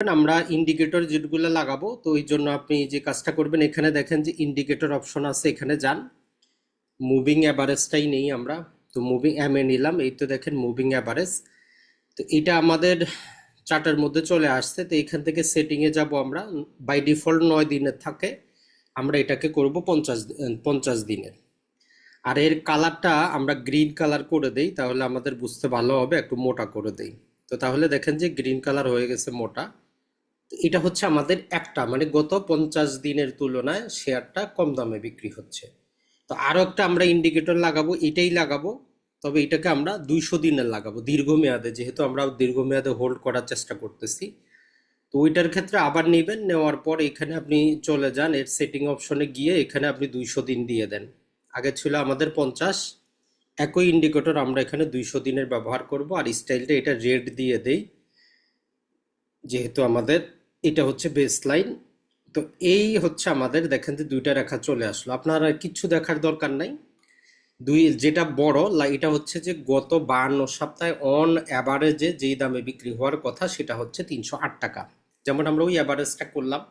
দেখেন আমরা ইন্ডিকেটর যেগুলো লাগাবো, তো এই জন্য আপনি যে কাজটা করবেন, এখানে দেখেন যে ইন্ডিকেটর অপশন আছে, এখানে যান। মুভিং অ্যাভারেজটাই নেই আমরা, তো মুভিং এ নিলাম। এই তো দেখেন মুভিং অ্যাভারেজ, তো এটা আমাদের চার্টের মধ্যে চলে আসছে। তো এখান থেকে সেটিংয়ে যাব আমরা। বাই ডিফল্ট 9 দিনের থাকে, আমরা এটাকে করব 50 দিনের। আর এর কালারটা আমরা গ্রিন কালার করে দেই, তাহলে আমাদের বুঝতে ভালো হবে। একটু মোটা করে দেই, তো তাহলে দেখেন যে গ্রিন কালার হয়ে গেছে মোটা। তো এটা হচ্ছে আমাদের একটা, মানে গত 50 দিনের তুলনায় শেয়ারটা কম দামে বিক্রি হচ্ছে। তো আরো একটা আমরা ইন্ডিকেটর লাগাবো, এটাই লাগাবো, তবে এটাকে আমরা 200 দিনের লাগাবো, দীর্ঘমেয়াদে, যেহেতু আমরা দীর্ঘমেয়াদে হোল্ড করার চেষ্টা করতেছি। তো ওইটার ক্ষেত্রে আবার নেবেন, নেওয়ার পর এখানে আপনি চলে যান, এর সেটিং অপশনে গিয়ে এখানে আপনি 200 দিন দিয়ে দেন। আগে ছিল আমাদের 50, একই ইন্ডিকেটর আমরা এখানে 200 দিনের ব্যবহার করব। আর স্টাইলটা এটা রেড দিয়ে দেই, যেহেতু আমাদের এটা হচ্ছে বেস লাইন। তো এই হচ্ছে আমাদের, দেখেন যে দুইটা রেখা চলে আসলো। আপনার আর কিচ্ছু দেখার দরকার নাই। যেটা বড় এটা হচ্ছে যে গত 52 সপ্তাহে অন অ্যাভারেজে যেই দামে বিক্রি হওয়ার কথা, সেটা হচ্ছে 308 টাকা। যেমন আমরা ওই অ্যাভারেজটা করলাম।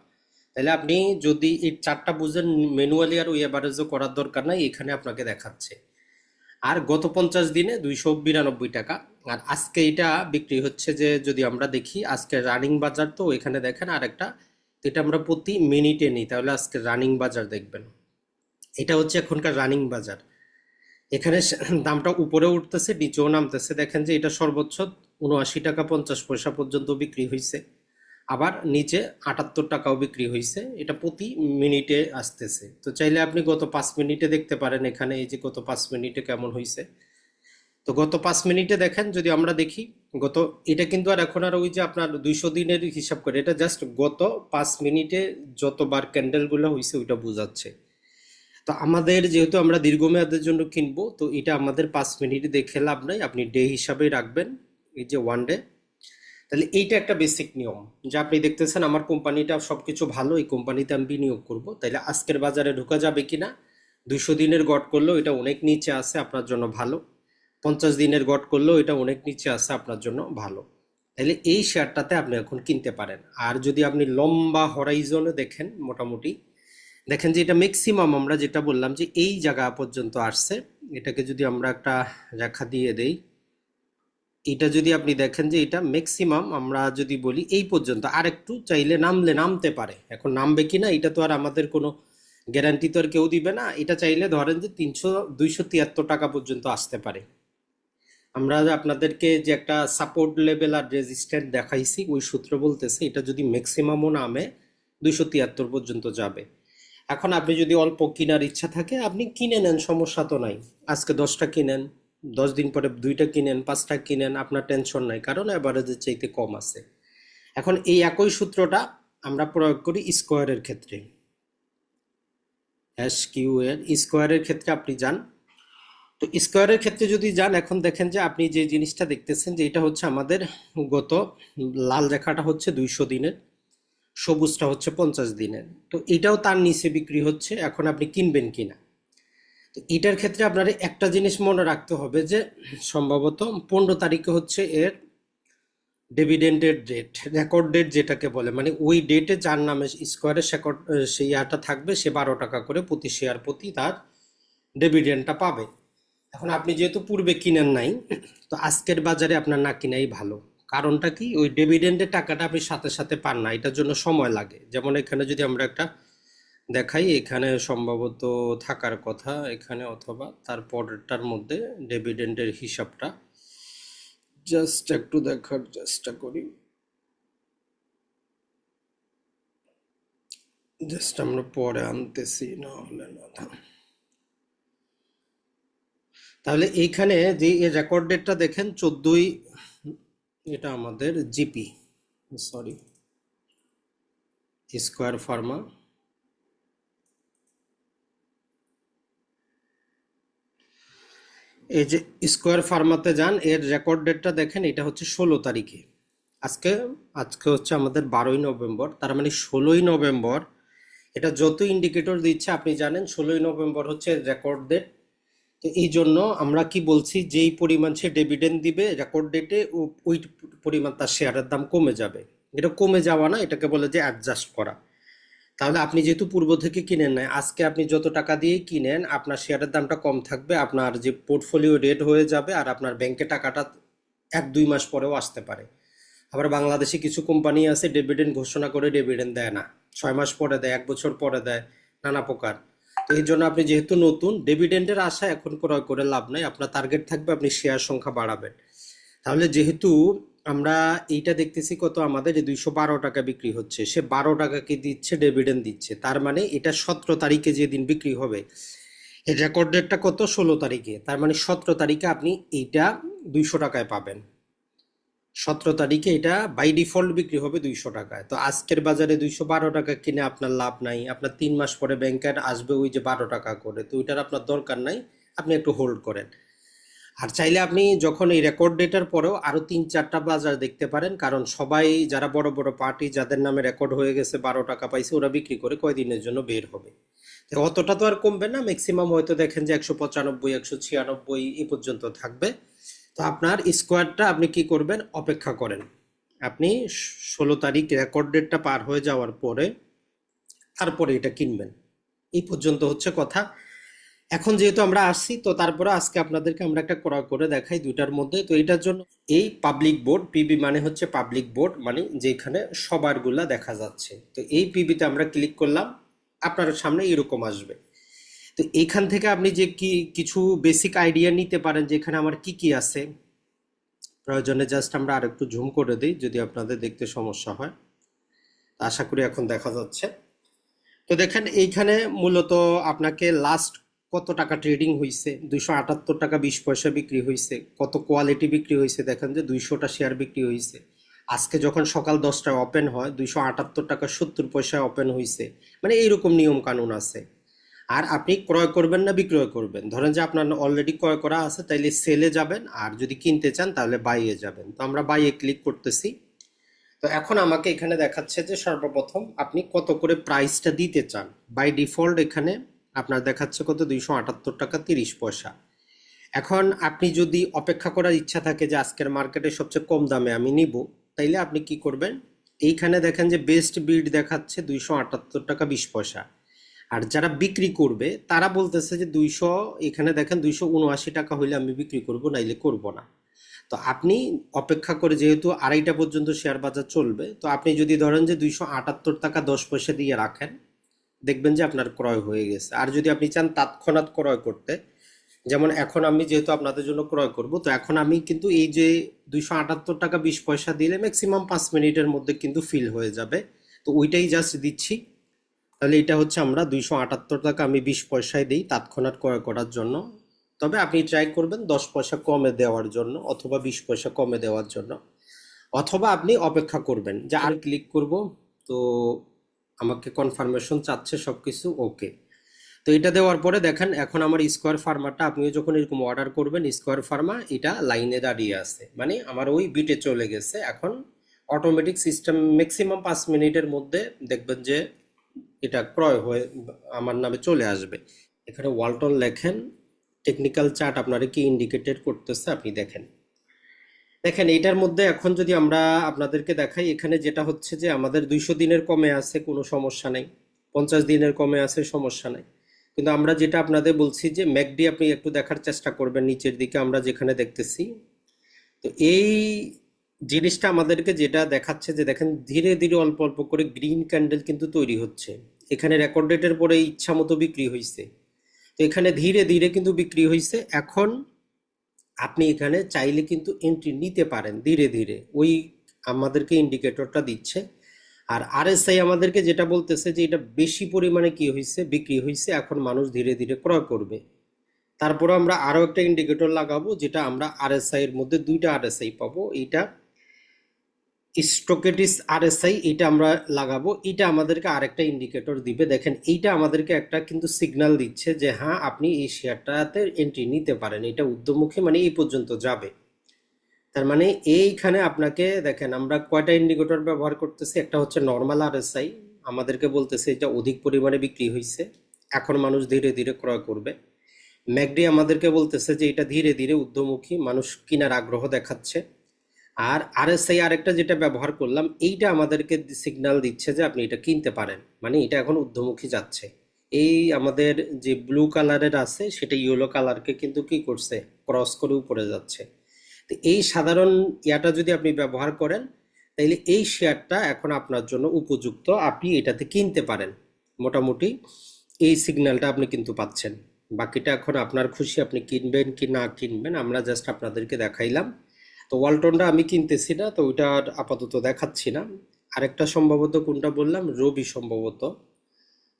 তাহলে আপনি যদি এই চারটা বুঝেন, ম্যানুয়ালি আর ওই অ্যাভারেজও করার দরকার নাই, এখানে আপনাকে দেখাচ্ছে। আর গত 50 দিনে 292 টাকা। আর আজকে এটা বিক্রি হচ্ছে যে, যদি আমরা দেখি আজকে রানিং বাজার, তো এখানে দেখেন আর একটা, এটা আমরা প্রতি মিনিটে নিই, তাহলে আজকে রানিং বাজার দেখবেন। এটা হচ্ছে এখনকার রানিং বাজার। এখানে দামটা উপরে উঠতেছে, নিচেও নামতেছে। দেখেন যে এটা সর্বোচ্চ 79 টাকা 50 পয়সা পর্যন্ত বিক্রি হয়েছে, আবার নিচে 78 টাকাও বিক্রি হয়েছে। এটা প্রতি মিনিটে আসতেছে। তো চাইলে আপনি গত 5 মিনিটে দেখতে পারেন, এখানে এই যে গত 5 মিনিটে কেমন হয়েছে। তো গত 5 মিনিটে দেখেন, যদি আমরা দেখি গত, এটা কিন্তু আর এখন আর ওই যে আপনার 200 দিনের হিসাব করে, এটা জাস্ট গত 5 মিনিটে যতবার ক্যান্ডেলগুলো হয়েছে ওইটা বোঝাচ্ছে। তো আমাদের যেহেতু আমরা দীর্ঘমেয়াদের জন্য কিনবো, তো এটা আমাদের 5 মিনিট দেখে লাভ নাই, আপনি ডে হিসাবেই রাখবেন, এই যে 1 ডে। তাহলে এইটা একটা বেসিক নিয়ম, যে আপনি দেখতেছেন আমার কোম্পানিটা সবকিছু ভালো, এই কোম্পানিতে আমি বিনিয়োগ করব। তাইলে আজকের বাজারে ঢোকা যাবে কিনা? 200 দিনের গড় করলেও এটা অনেক নিচে আছে, আপনার জন্য ভালো। 50 দিনের গড় করলেও এটা অনেক নিচে আছে, আপনার জন্য ভালো। তাহলে এই শেয়ারটাতে আপনি এখন কিনতে পারেন। আর যদি আপনি লম্বা হরাইজনে দেখেন, মোটামুটি দেখেন যে এটা ম্যাক্সিমাম, আমরা যেটা বললাম যে এই জায়গা পর্যন্ত আসছে। এটাকে যদি আমরা একটা রেখা দিয়ে দেই, এটা যদি আপনি দেখেন যে এটা ম্যাক্সিমাম, আমরা যদি বলি এই পর্যন্ত, আর একটু চাইলে নামতে পারে। এখন নামবে কিনা এটা তো আর আমাদের কোনো গ্যারান্টি তো আর কেউ দিবে না। এটা চাইলে ধরেন যে 273 টাকা পর্যন্ত আসতে পারে। আমরা আপনাদেরকে যে একটা সাপোর্ট লেভেল আর রেজিস্ট্যান্ট দেখাইছি, ওই সূত্র বলতেছে এটা যদি ম্যাক্সিমামও নামে 273 পর্যন্ত যাবে। এখন আপনি যদি অল্প কেনার ইচ্ছা থাকে, আপনি কিনে নেন, সমস্যা তো নাই। আজকে 10টা কিনেন, 10 দিন পরে 2টা কিনেন, 5টা কিনেন, আপনার টেনশন নাই, কারণ অ্যাভারেজের চাইতে কম আছে। এখন এই একই সূত্রটা আমরা প্রয়োগ করি স্কোয়ারের ক্ষেত্রে। এস কিউ এর স্কোয়ারের ক্ষেত্রে আপনি যান। তো স্কোয়ারের ক্ষেত্রে যদি যান, এখন দেখেন যে আপনি যে জিনিসটা দেখতেছেন, যে এটা হচ্ছে আমাদের গত, লাল রেখাটা হচ্ছে 200 দিনের, সবুজটা হচ্ছে 50 দিনের। তো এটাও তার নিচে বিক্রি হচ্ছে। এখন আপনি কিনবেন কিনা, তো এটার ক্ষেত্রে আপনার একটা জিনিস মনে রাখতে হবে, যে সম্ভবত 15 তারিখে হচ্ছে এর ডিভিডেন্ডের ডেট, রেকর্ড ডেট যেটাকে বলে, মানে ওই ডেটে যার নামে স্কোয়ারের সেই ইয়ারটা থাকবে, সে 12 টাকা করে প্রতি শেয়ার প্রতি তার ডিভিডেন্ডটা পাবে। এখন আপনি যেহেতু পূর্বে কিনেন নাই, তো আজকের বাজারে আপনার না কিনাই ভালো। কারণটা কি? ওই ডিভিডেন্ডের টাকাটা আপনি সাথে সাথে পান না, এটার জন্য সময় লাগে। যেমন এখানে যদি আমরা একটা দেখাই, এখানে সম্ভবত থাকার কথা এখানে, অথবা তার পরেরটার মধ্যে ডিভিডেন্ডের হিসাবটা জাস্ট একটু দেখার চেষ্টা করি। জাস্ট আমরা পরে আনতেছি, না হলে না। তাহলে এইখানে যে রেকর্ড ডেটটা দেখেন 14ই, এটা আমাদের জিপি, সরি, স্কোয়ার ফার্মা। এই যে স্কোয়ার ফার্মাতে যান, এর রেকর্ড ডেটটা দেখেন, এটা হচ্ছে 16 তারিখে। আজকে আজকে হচ্ছে আমাদের 12ই নভেম্বর, তার মানে 16ই নভেম্বর। এটা যত ইন্ডিকেটর দিচ্ছে আপনি জানেন 16ই নভেম্বর হচ্ছে রেকর্ড ডেট। তো এই জন্য আমরা কি বলছি, যেই পরিমাণ সে ডিভিডেন্ড দিবে রেকর্ড ডেটে, ওই পরিমাণ তার শেয়ারের দাম কমে যাবে। এটা কমে যাওয়া না, এটাকে বলে যে অ্যাডজাস্ট করা। তাহলে আপনি যেহেতু পূর্ব থেকে কিনেন নাই, আজকে আপনি যত টাকা দিয়ে কিনেন আপনার শেয়ারের দামটা কম থাকবে, আপনার যে পোর্টফোলিও রেট হয়ে যাবে, আর আপনার ব্যাংকে টাকাটা 1-2 মাস পরেও আসতে পারে। আবার বাংলাদেশে কিছু কোম্পানি আছে ডিভিডেন্ড ঘোষণা করে ডিভিডেন্ড দেয় না, 6 মাস পরে দেয়, 1 বছর পরে দেয়, নানা প্রকার। তো এই জন্য আপনি যেহেতু নতুন, ডিভিডেন্ডের আশা এখন ক্রয় করে লাভ নাই। আপনার টার্গেট থাকবে আপনি শেয়ার সংখ্যা বাড়াবেন। তাহলে যেহেতু আমরা এইটা দেখতেছি কত, আমাদের 212 টাকা বিক্রি হচ্ছে, সে 12 টাকাকে দিচ্ছে, ডিভিডেন্ড দিচ্ছে, তার মানে এটা 17 তারিখে যেদিন বিক্রি হবে, এর রেকর্ড ডেটটা কত, 16 তারিখে, তার মানে 17 তারিখে আপনি এইটা 200 টাকায় পাবেন। 17 তারিখে এটা বাই ডিফল্ট বিক্রি হবে 200 টাকায়। তো আজকের বাজারে 212 টাকা কিনে আপনার লাভ নাই, আপনার 3 মাস পরে ব্যাংকে আসবে ওই যে 12 টাকা করে, তো ওইটার আপনার দরকার নাই, আপনি একটু হোল্ড করেন। আর চাইলে আপনি যখন এই রেকর্ড ডেটার পরেও আরো 3-4টা বাজার দেখতে পারেন, কারণ সবাই যারা বড় বড় পার্টি যাদের নামে রেকর্ড হয়ে গেছে 12 টাকা পাইছে, ওরা বিক্রি করে কয়দিনের জন্য বের হবে। তো অতটা তো আর কমবে না, ম্যাক্সিমাম হয়তো দেখেন যে 195, 196 এই পর্যন্ত থাকবে। তো আপনার স্কোয়ারটা আপনি কি করবেন, অপেক্ষা করেন। আপনি 16 তারিখ রেকর্ড ডেটটা পার হয়ে যাওয়ার পরে তারপরে এটা কিনবেন। এই পর্যন্ত হচ্ছে কথা। এখন যেহেতু আমরা আসছি, তো তারপরে আজকে আপনাদেরকে আমরা একটা ক্রয় করে দেখাই দুইটার মধ্যে। তো এটার জন্য এই পাবলিক বোর্ড, পিবি মানে হচ্ছে পাবলিক বোর্ড, মানে যেখানে সবারগুলা দেখা যাচ্ছে। তো এই পিবিতে আমরা ক্লিক করলাম, আপনার সামনে এরকম আসবে। তো এইখান থেকে আপনি যে কি কিছু বেসিক আইডিয়া নিতে পারেন যে এখানে আমার কি কি আছে। প্রয়োজনে জাস্ট আমরা আরেকটু জুম করে দিই যদি আপনাদের দেখতে সমস্যা হয়। আশা করি এখন দেখা যাচ্ছে। তো দেখেন এইখানে মূলত আপনাকে লাস্ট কত টাকা ট্রেডিং হয়েছে, 278 টাকা 20 পয়সা বিক্রি হয়েছে, কত কোয়ালিটি বিক্রি হয়েছে, দেখেন যে 200টা শেয়ার বিক্রি হয়েছে। আজকে যখন সকাল 10টায় ওপেন হয় 278 টাকা 70 পয়সায় ওপেন হয়েছে, মানে এইরকম নিয়ম কানুন আছে। আর আপনি ক্রয় করবেন না বিক্রয় করবেন, ধরেন যে আপনার অলরেডি ক্রয় করা আছে, তাইলে সেলে যাবেন, আর যদি কিনতে চান তাহলে বাইয়ে যাবেন। তো আমরা বাইয়ে ক্লিক করতেছি। তো এখন আমাকে এখানে দেখাচ্ছে যে সর্বপ্রথম আপনি কত করে প্রাইসটা দিতে চান। বাই ডিফল্ট এখানে আপনার দেখাচ্ছে কত, 278 টাকা 30 পয়সা। এখন আপনি যদি অপেক্ষা করার ইচ্ছা থাকে যে আজকের মার্কেটে সবচেয়ে কম দামে আমি নিব, তাইলে আপনি কি করবেন, এইখানে দেখেন যে বেস্ট বিড দেখাচ্ছে 278 টাকা 20 পয়সা। আর যারা বিক্রি করবে তারা বলতেছে যে 200, এখানে দেখেন 279 টাকা হইলে আমি বিক্রি করব, নাইলে করব না। তো আপনি অপেক্ষা করে, যেহেতু 2:30টা পর্যন্ত শেয়ার বাজার চলবে, তো আপনি যদি ধরেন যে 278 টাকা 10 পয়সা দিয়ে রাখেন, দেখবেন যে আপনার ক্রয় হয়ে গেছে। আর যদি আপনি চান তৎক্ষণাৎ ক্রয় করতে, যেমন এখন আমি যেহেতু আপনাদের জন্য ক্রয় করব, তো এখন আমি কিন্তু এই যে 278 টাকা 20 পয়সা দিলে ম্যাক্সিমাম 5 মিনিটের মধ্যে কিন্তু ফিল হয়ে যাবে। তো ওইটাই জাস্ট দিচ্ছি। তাহলে এটা হচ্ছে আমরা 278 টাকা আমি 20 পয়সায় দিই তৎক্ষণাৎ ক্রয় করার জন্য। তবে আপনি ট্রাই করবেন 10 পয়সা কমে দেওয়ার জন্য, অথবা 20 পয়সা কমে দেওয়ার জন্য, অথবা আপনি অপেক্ষা করবেন যে আর ক্লিক করব। তো আমাকে কনফার্মেশন চাচ্ছে সবকিছু ওকে। তো এটা দেওয়ার পরে দেখেন এখন আমার স্কোয়ার ফার্মাটা, আপনিও যখন এরকম অর্ডার করবেন স্কোয়ার ফার্মা, এটা লাইনে দাঁড়িয়ে আছে, মানে আমার ওই বিটে চলে গেছে। এখন অটোমেটিক সিস্টেম ম্যাক্সিমাম 5 মিনিটের মধ্যে দেখবেন যে এটা ক্রয় হয়ে আমার নামে চলে আসবে। এখানে ওয়ালটন লেখেন, টেকনিক্যাল চার্ট আপনারা কি ইন্ডিকেটেড করতেছে আপনি দেখেন। দেখেন এইটার মধ্যে এখন যদি আমরা আপনাদেরকে দেখাই, এখানে যেটা হচ্ছে যে আমাদের 200 দিনের কমে আছে, কোনো সমস্যা নেই, 50 দিনের কমে আছে, সমস্যা নেই। কিন্তু আমরা যেটা আপনাদের বলছি যে ম্যাকডি আপনি একটু দেখার চেষ্টা করবেন, নিচের দিকে আমরা যেখানে দেখতেছি। তো এই জিনিসটা আমাদেরকে যেটা দেখাচ্ছে যে দেখেন ধীরে ধীরে অল্প অল্প করে গ্রিন ক্যান্ডেল কিন্তু তৈরি হচ্ছে। এখানে রেকর্ড ডেটের পরে ইচ্ছা মতো বিক্রি হয়েছে, তো এখানে ধীরে ধীরে কিন্তু বিক্রি হয়েছে। এখন আপনি এখানে চাইলে কিন্তু এন্ট্রি নিতে পারেন ধীরে ধীরে, ওই আমাদেরকে ইন্ডিকেটরটা দিচ্ছে। আর আরএসআই আমাদেরকে যেটা বলতেছে যে এটা বেশি পরিমাণে কি হয়েছে, বিক্রি হয়েছে, এখন মানুষ ধীরে ধীরে ক্রয় করবে। তারপরে আমরা আরো একটা ইন্ডিকেটর লাগাবো, যেটা আমরা আরএসআই এর মধ্যে দুইটা আরএসআই পাবো, এইটা স্টোকেটিস আরএসআই, এটা আমরা লাগাবো। এটা আমাদেরকে আরেকটা ইন্ডিকেটর দিবে। দেখেন এইটা আমাদেরকে একটা কিন্তু সিগন্যাল দিচ্ছে যে হ্যাঁ আপনি এই শেয়ারটাতে এন্ট্রি নিতে পারেন, এটা ঊর্ধ্বমুখী, মানে এই পর্যন্ত যাবে। তার মানে এইখানে আপনাকে দেখেন আমরা কয়টা ইন্ডিকেটর ব্যবহার করতেছি। একটা হচ্ছে নর্মাল আরএসআই, আমাদেরকে বলতেছে এটা অধিক পরিমাণে বিক্রি হয়েছে, এখন মানুষ ধীরে ধীরে ক্রয় করবে। ম্যাকডি আমাদেরকে বলতেছে যে এটা ধীরে ধীরে ঊর্ধ্বমুখী, মানুষ কেনার আগ্রহ দেখাচ্ছে। আর আরএসআই আরেকটা যেটা ব্যবহার করলাম, এইটা আমাদেরকে সিগন্যাল দিচ্ছে যে আপনি এটা কিনতে পারেন, মানে এটা এখন ঊর্ধ্বমুখী যাচ্ছে। এই আমাদের যে ব্লু কালারের আছে সেটা ইয়েলো কালারকে কিন্তু কি করছে, ক্রস করে উপরে যাচ্ছে। তো এই সাধারণ ইয়াটা যদি আপনি ব্যবহার করেন, তাইলে এই শেয়ারটা এখন আপনার জন্য উপযুক্ত, আপনি এটাতে কিনতে পারেন। মোটামুটি এই সিগন্যালটা আপনি কিন্তু পাচ্ছেন। বাকিটা এখন আপনার খুশি, আপনি কিনবেন কি না কিনবেন, আমরা জাস্ট আপনাদেরকে দেখাইলাম। তো ওয়ালটনটা আমি কিনতেছি না, তো ওইটা আর আপাতত দেখাচ্ছি না। আরেকটা সম্ভবত কোনটা বললাম, রবি সম্ভবত।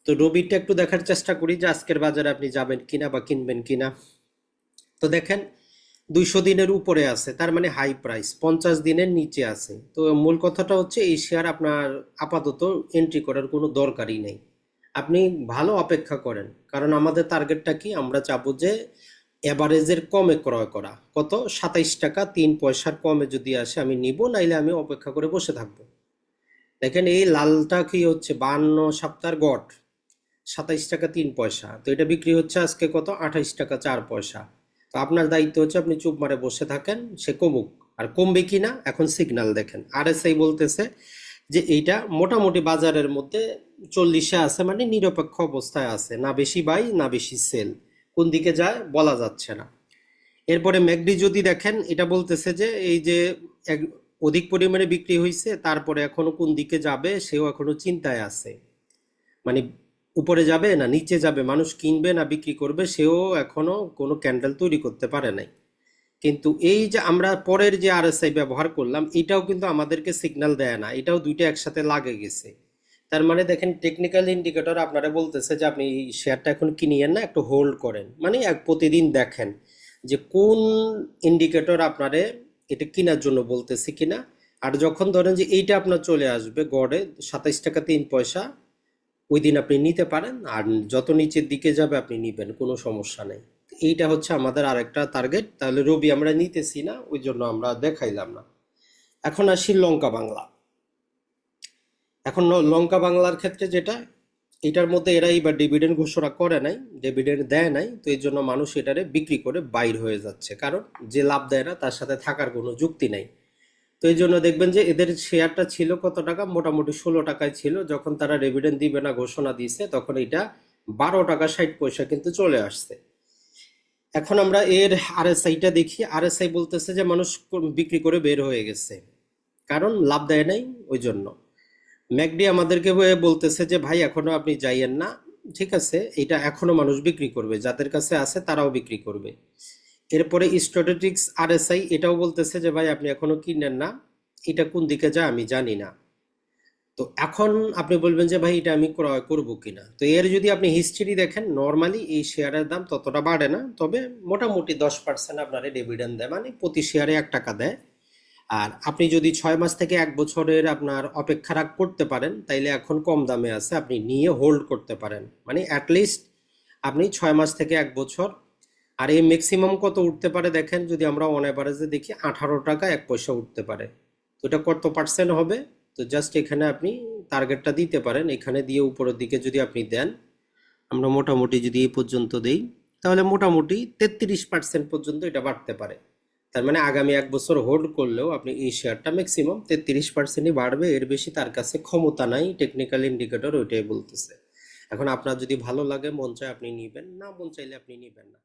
তো রবিটা একটু দেখার চেষ্টা করি যে আজকের বাজারে আপনি যাবেন কিনা বা কিনবেন কিনা। তো দেখেন 200 দিনের উপরে আছে, তার মানে হাই প্রাইস, 50 দিনের নিচে আছে। তো মূল কথাটা হচ্ছে এই শেয়ার আপনার আপাতত এন্ট্রি করার কোনো দরকারই নেই। আপনি ভালো অপেক্ষা করেন, কারণ আমাদের টার্গেটটা কি, আমরা চাবো যে এভারেজের কমে ক্রয় করা। কত, 27 টাকা 3 পয়সার কমে যদি আসে আমি নিব, নাইলে আমি অপেক্ষা করে বসে থাকবো। দেখেন এই লালটা কি হচ্ছে, 52 সপ্তাহের গড় 27 টাকা 3 পয়সা। তো এটা বিক্রি হচ্ছে আজকে কত, 28 টাকা 4 পয়সা। তো আপনার দায়িত্ব হচ্ছে আপনি চুপ মারে বসে থাকেন, সে কমুক। আর কমবে কিনা এখন সিগন্যাল দেখেন, আরএসআই বলতেছে যে এইটা মোটামুটি বাজারের মধ্যে 40-এ আছে, মানে নিরপেক্ষ অবস্থায় আছে, না বেশি বাই না বেশি সেল, কোন দিকে যায় বলা যাচ্ছে না। এরপরে ম্যাকডি যদি দেখেন, এটা বলতেছে যে এই যে এক- অধিক পরিমাণে বিক্রি হয়েছে, তারপরে এখনো কোন দিকে যাবে সেও এখনো চিন্তায় আছে। মানে উপরে যাবে না নিচে যাবে, মানুষ কিনবে না বিক্রি করবে, সেও এখনো কোনো ক্যান্ডেল তৈরি করতে পারে নাই। কিন্তু এই যে আমরা পরের যে আরএসআই ব্যবহার করলাম, এটাও কিন্তু আমাদেরকে সিগন্যাল দেয় না, এটাও দুইটা একসাথে লাগে গেছে। তার মানে দেখেন টেকনিক্যাল ইন্ডিকেটর আপনারা বলতেছে যে আপনি এই শেয়ারটা এখন কিনিয়েন না, একটু হোল্ড করেন, মানে এক প্রতিদিন দেখেন যে কোন ইন্ডিকেটর আপনারে এটা কেনার জন্য বলতেছে কিনা। আর যখন ধরেন যে এইটা আপনার চলে আসবে গড়ে 27 টাকা 3 পয়সা, ওই দিন আপনি নিতে পারেন, আর যত নিচের দিকে যাবে আপনি নিবেন, কোনো সমস্যা নেই। এইটা হচ্ছে আমাদের আরেকটা টার্গেট। তাহলে রবি আমরা নিতেছি না, ওই জন্য আমরা দেখাইলাম না। এখন আসি লঙ্কা বাংলা। এখন লঙ্কা বাংলার ক্ষেত্রে যেটা, এটার মধ্যে এরা এবার ডিভিডেন্ড ঘোষণা করে নাই, ডিভিডেন্ড দেয় নাই, তো এই জন্য মানুষ এটারে বিক্রি করে বাইর হয়ে যাচ্ছে, কারণ যে লাভ দেয় না তার সাথে থাকার কোনো যুক্তি নেই। তো এই জন্য দেখবেন যে এদের শেয়ারটা ছিল কত টাকা, মোটামুটি 16 টাকায় ছিল, যখন তারা ডিভিডেন্ড দিবে না ঘোষণা দিয়েছে তখন এটা 12 টাকা 60 পয়সা কিন্তু চলে আসছে। এখন আমরা এর আরএসআইটা দেখি, আরএসআই বলতেছে যে মানুষ বিক্রি করে বের হয়ে গেছে, কারণ লাভ দেয় নাই ওই জন্য। ম্যাকডি আমাদেরকে বলতেছে যে ভাই এখনো আপনি যাইয়েন না, ঠিক আছে, এটা এখনো মানুষ বিক্রি করবে, যাদের কাছে আছে তারাও বিক্রি করবে। এরপরে স্ট্র্যাটেজিক্স আরএসআই এটাও বলতেছে যে ভাই আপনি এখনো কিনেন না, এটা কোন দিকে যায় আমি জানি না। তো এখন আপনি বলবেন যে ভাই এটা আমি ক্রয় করবো কিনা। তো এর যদি আপনি হিস্ট্রি দেখেন, নর্মালি এই শেয়ারের দাম ততটা বাড়ে না, তবে মোটামুটি 10% আপনারে ডিভিডেন্ড দেয়, মানে প্রতি শেয়ারে 1 টাকা দেয়। আর আপনি যদি 6 মাস থেকে 1 বছরের আপনার অপেক্ষা রাখ করতে পারেন, তাইলে এখন কম দামে আছে, আপনি নিয়ে হোল্ড করতে পারেন, মানে অ্যাটলিস্ট আপনি 6 মাস থেকে 1 বছর। আর এই ম্যাক্সিমাম কত উঠতে পারে দেখেন, যদি আমরা অন অ্যাভারেজে দেখি 18 টাকা 1 পয়সা উঠতে পারে। তো এটা কত পার্সেন্ট হবে, তো জাস্ট এখানে আপনি টার্গেটটা দিতে পারেন, এখানে দিয়ে উপরের দিকে যদি আপনি দেন, আমরা মোটামুটি যদি এই পর্যন্ত দেই, তাহলে মোটামুটি 33% পর্যন্ত এটা বাড়তে পারে। তার মানে আগামী 1 বছর হোল্ড করলেও আপনি এই শেয়ারটা ম্যাক্সিমাম 33%ই বাড়বে, এর বেশি তার কাছে ক্ষমতা নাই, টেকনিক্যাল ইন্ডিকেটর ওইটাই বলতেছে। এখন আপনার যদি ভালো লাগে, মন চায় আপনি নিবেন, না মন চাইলে আপনি নিবেন না।